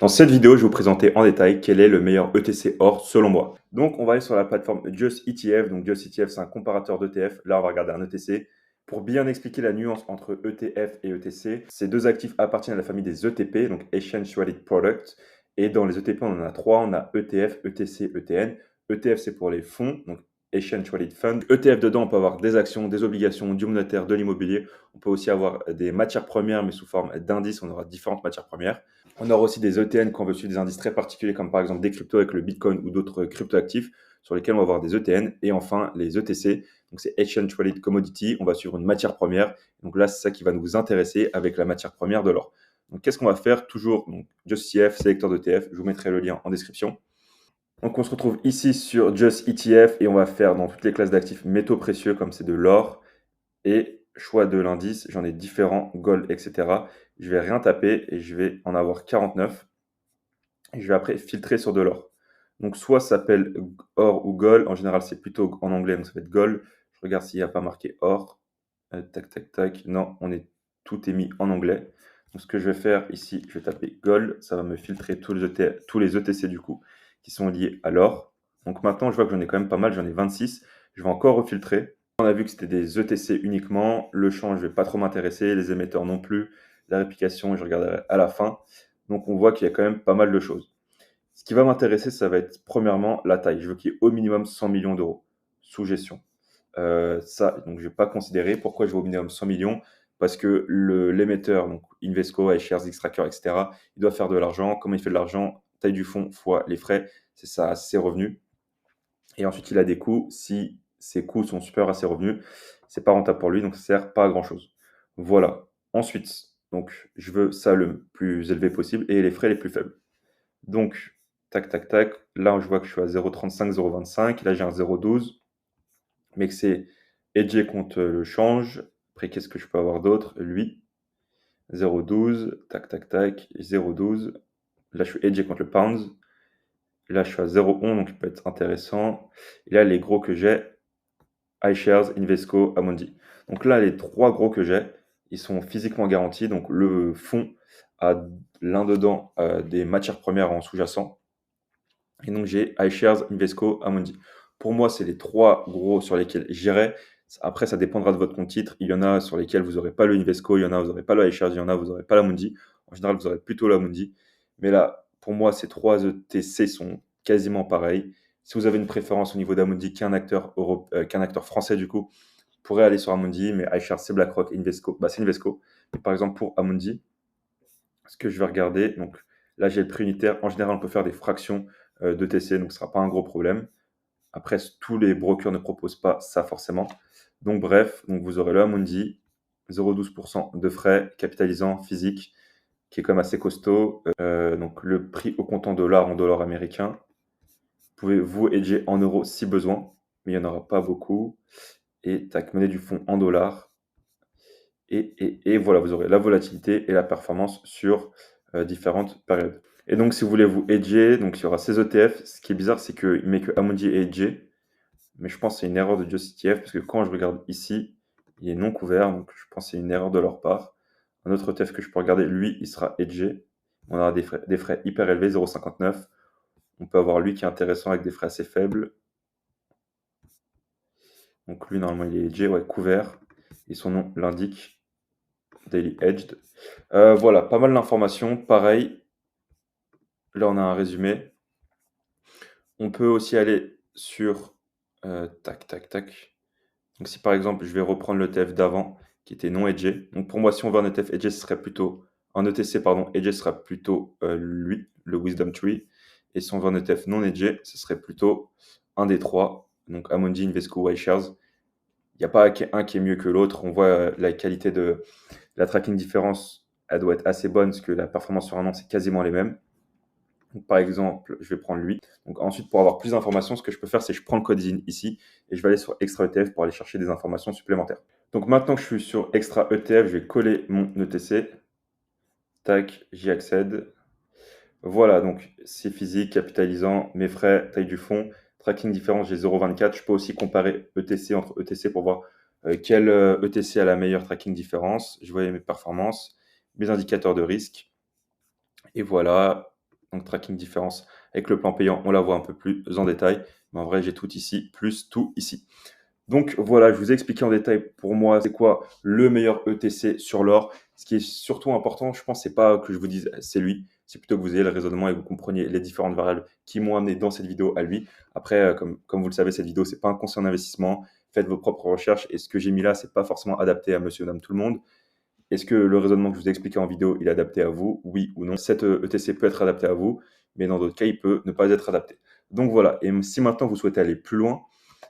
Dans cette vidéo, je vais vous présenter en détail quel est le meilleur ETC OR selon moi. Donc, on va aller sur la plateforme Just ETF. Donc, Just ETF, c'est un comparateur d'ETF. Là, on va regarder un ETC. Pour bien expliquer la nuance entre ETF et ETC, ces deux actifs appartiennent à la famille des ETP, donc Exchange Traded Products. Et dans les ETP, on en a trois. On a ETF, ETC, ETN. ETF, c'est pour les fonds, donc Exchange Traded Fund. ETF, dedans, on peut avoir des actions, des obligations, du monétaire, de l'immobilier. On peut aussi avoir des matières premières, mais sous forme d'indices. On aura différentes matières premières. On aura aussi des ETN quand on veut suivre des indices très particuliers, comme par exemple des cryptos avec le Bitcoin ou d'autres cryptoactifs, sur lesquels on va avoir des ETN. Et enfin, les ETC, donc c'est Exchange Traded Commodity, on va suivre une matière première. Donc là, c'est ça qui va nous intéresser avec la matière première de l'or. Donc qu'est-ce qu'on va faire? Toujours donc, Just ETF, sélecteur d'ETF, je vous mettrai le lien en description. Donc on se retrouve ici sur Just ETF et on va faire dans toutes les classes d'actifs métaux précieux, comme c'est de l'or, et choix de l'indice, j'en ai différents, gold, etc. Je vais rien taper et je vais en avoir 49. Et je vais après filtrer sur de l'or. Donc soit ça s'appelle or ou gold, en général c'est plutôt en anglais, donc ça va être gold. Je regarde s'il n'y a pas marqué or. Tac, tac, tac. Non, tout est mis en anglais. Donc ce que je vais faire ici, je vais taper gold, ça va me filtrer tous les ETC du coup, qui sont liés à l'or. Donc maintenant, je vois que j'en ai quand même pas mal, j'en ai 26. Je vais encore refiltrer. On a vu que c'était des ETC uniquement. Le champ, je ne vais pas trop m'intéresser. Les émetteurs non plus. La réplication, je regarderai à la fin. Donc on voit qu'il y a quand même pas mal de choses. Ce qui va m'intéresser, ça va être premièrement la taille. Je veux qu'il y ait au minimum 100 millions d'euros sous gestion. Ça, donc je ne vais pas considérer. Pourquoi je veux au minimum 100 millions? Parce que l'émetteur, donc Invesco, iShares, Xtrackers, etc., il doit faire de l'argent. Comment il fait de l'argent? Taille du fonds fois les frais, c'est ça, ses revenus. Et ensuite, il a des coûts. Si ses coûts sont supérieurs à ses revenus, c'est pas rentable pour lui, donc ça sert pas à grand chose. Voilà. Ensuite, donc je veux ça le plus élevé possible et les frais les plus faibles. Donc, tac, tac, tac. Là, je vois que je suis à 0,35, 0,25. Là, j'ai un 0,12. Mais que c'est hedgé contre le change. Après, qu'est-ce que je peux avoir d'autre? Lui, 0,12. Tac, tac, tac. 0,12. Là, je suis hedgé contre le pound. Là, je suis à 0,11, donc il peut être intéressant. Et là, les gros que j'ai, iShares, Invesco, Amundi. Donc là, les trois gros que j'ai, ils sont physiquement garantis. Donc le fonds a l'un dedans des matières premières en sous-jacent. Et donc j'ai iShares, Invesco, Amundi. Pour moi, c'est les trois gros sur lesquels j'irai. Après, ça dépendra de votre compte titre. Il y en a sur lesquels vous n'aurez pas le Invesco, il y en a vous n'aurez pas le iShares, il y en a vous n'aurez pas l'Amundi. En général, vous aurez plutôt l'Amundi. Mais là, pour moi, ces trois ETC sont quasiment pareils. Si vous avez une préférence au niveau d'Amundi qu'un acteur, qu'un acteur français, du coup, vous pourrez aller sur Amundi, mais iShares, c'est BlackRock, Invesco, c'est Invesco. Mais par exemple, pour Amundi, ce que je vais regarder, donc là, j'ai le prix unitaire. En général, on peut faire des fractions d'ETC, donc ce ne sera pas un gros problème. Après, tous les brokers ne proposent pas ça forcément. Donc bref, donc vous aurez le Amundi, 0,12% de frais, capitalisant, physique, qui est quand même assez costaud. Donc le prix au comptant dollar en dollars américains. Vous pouvez vous hedger en euros si besoin, mais il n'y en aura pas beaucoup. Et tac, monnaie du fonds en dollars. Et voilà, vous aurez la volatilité et la performance sur différentes périodes. Et donc, si vous voulez vous hedger, donc il y aura ces ETF. Ce qui est bizarre, c'est qu'il met que Amundi est hedgé. Mais je pense que c'est une erreur de Just ETF parce que quand je regarde ici, il est non couvert. Donc, je pense que c'est une erreur de leur part. Un autre ETF que je peux regarder, lui, il sera hedgé. On aura des frais hyper élevés, 0,59. On peut avoir lui qui est intéressant avec des frais assez faibles. Donc, lui, normalement, il est hedgé, ouais, couvert. Et son nom l'indique. Daily Hedged. Voilà, pas mal d'informations. Pareil, là on a un résumé. On peut aussi aller sur tac, tac, tac. Donc si par exemple je vais reprendre l'ETF d'avant qui était non hedgé. Donc pour moi, si on veut un ETF hedgé, ce serait plutôt un ETC, pardon, hedgé sera plutôt lui, le Wisdom Tree. Et si on veut un ETF non hedgé, ce serait plutôt un des trois. Donc Amundi, Invesco ou iShares. Il n'y a pas un qui est mieux que l'autre. On voit la qualité de la tracking différence, elle doit être assez bonne parce que la performance sur un an, c'est quasiment les mêmes. Donc, par exemple, je vais prendre lui. Donc, ensuite, pour avoir plus d'informations, ce que je peux faire, c'est que je prends le code IN ici et je vais aller sur Extra ETF pour aller chercher des informations supplémentaires. Donc, maintenant que je suis sur Extra ETF, je vais coller mon ETC. Tac, j'y accède. Voilà, donc c'est physique, capitalisant, mes frais, taille du fonds, tracking différence, j'ai 0,24. Je peux aussi comparer ETC entre ETC pour voir quel ETC a la meilleure tracking différence. Je vois mes performances, mes indicateurs de risque. Et voilà, Donc tracking différence avec le plan payant, on la voit un peu plus en détail. Mais en vrai, j'ai tout ici, plus tout ici. Donc voilà, je vous ai expliqué en détail pour moi c'est quoi le meilleur ETC sur l'or. Ce qui est surtout important, je pense, c'est pas que je vous dise c'est lui, c'est plutôt que vous ayez le raisonnement et que vous compreniez les différentes variables qui m'ont amené dans cette vidéo à lui. Après, comme vous le savez, cette vidéo, c'est pas un conseil en investissement. Faites vos propres recherches et ce que j'ai mis là, c'est pas forcément adapté à monsieur, madame, tout le monde. Est-ce que le raisonnement que je vous ai expliqué en vidéo, il est adapté à vous? Oui ou non? Cet ETC peut être adapté à vous, mais dans d'autres cas, il peut ne pas être adapté. Donc voilà, et si maintenant vous souhaitez aller plus loin,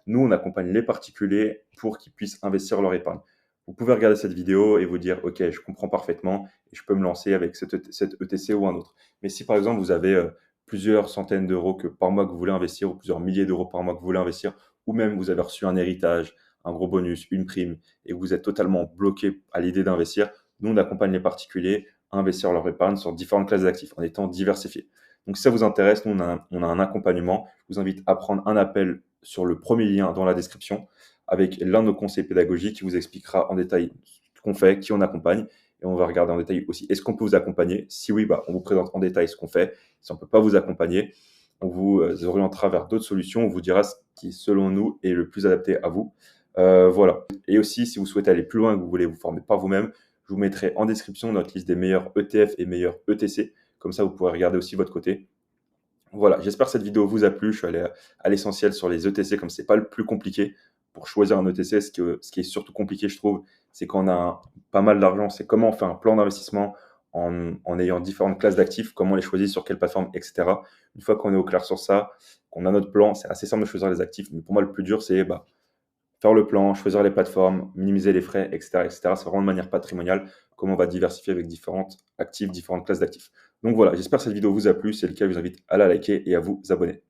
nous, on accompagne les particuliers pour qu'ils puissent investir leur épargne. Vous pouvez regarder cette vidéo et vous dire, OK, je comprends parfaitement et je peux me lancer avec cet ETC ou un autre. Mais si par exemple, vous avez plusieurs centaines d'euros par mois que vous voulez investir ou plusieurs milliers d'euros par mois que vous voulez investir, ou même vous avez reçu un héritage, un gros bonus, une prime, et que vous êtes totalement bloqué à l'idée d'investir, nous, on accompagne les particuliers à investir leur épargne sur différentes classes d'actifs en étant diversifiés. Donc, si ça vous intéresse, nous, on a un accompagnement. Je vous invite à prendre un appel sur le premier lien dans la description avec l'un de nos conseillers pédagogiques qui vous expliquera en détail ce qu'on fait, qui on accompagne. Et on va regarder en détail aussi, est-ce qu'on peut vous accompagner? Si oui, on vous présente en détail ce qu'on fait. Si on ne peut pas vous accompagner, on vous orientera vers d'autres solutions. On vous dira ce qui, selon nous, est le plus adapté à vous. Voilà. Et aussi, si vous souhaitez aller plus loin et que vous voulez vous former par vous-même, je vous mettrai en description notre liste des meilleurs ETF et meilleurs ETC. Comme ça, vous pourrez regarder aussi votre côté. Voilà, j'espère que cette vidéo vous a plu. Je suis allé à l'essentiel sur les ETC, comme c'est pas le plus compliqué. Pour choisir un ETC, ce qui est surtout compliqué, je trouve, c'est quand on a pas mal d'argent, c'est comment on fait un plan d'investissement en ayant différentes classes d'actifs, comment on les choisit, sur quelle plateforme, etc. Une fois qu'on est au clair sur ça, qu'on a notre plan, c'est assez simple de choisir les actifs. Mais pour moi, le plus dur, c'est faire le plan, choisir les plateformes, minimiser les frais, etc., etc. C'est vraiment de manière patrimoniale, comment on va diversifier avec différentes actifs, différentes classes d'actifs. Donc voilà, j'espère que cette vidéo vous a plu. Si c'est le cas, je vous invite à la liker et à vous abonner.